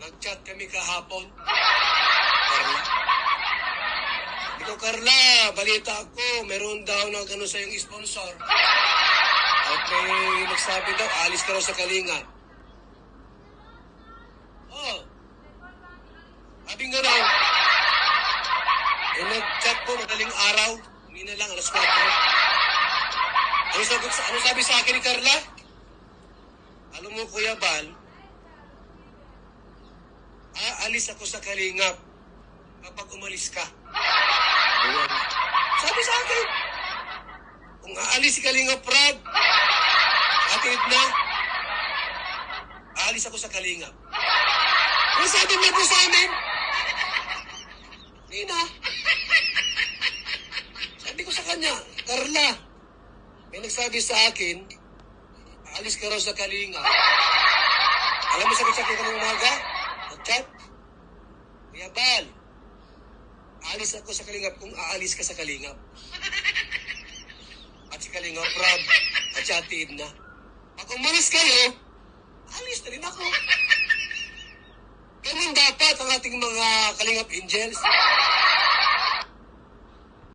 Nag-chat kami kahapon. Carla. Ikaw, Carla, balita ako, meron daw na gano'n sa iyong sponsor. At may nagsabi daw, alis ka raw sa Kalinga. Oh. Sabi nga daw, nag-chat po madaling araw. Hindi na lang, alas 4. Ano sabi sa akin ni Carla? Alam mo, Kuya Bal, aalis ako sa Kalingap kapag umalis ka. Sabi sa akin, kung aalis si Kalingap Rab, atid na, aalis ako sa Kalingap. Ano sabi niya po sa amin? Hindi na. Sabi ko sa kanya, Carla, may nagsabi sa akin, aalis ka raw sa Kalingap. Alam mo sagot sa akin kanong umaga? Nag-chat? Kuya Bal, aalis ako sa Kalingap kung aalis ka sa Kalingap. At si Kalingap Rab, at si Ate Edna. Pag umalis kayo, aalis na rin ako. Ganun dapat ang ating mga Kalingap Angels.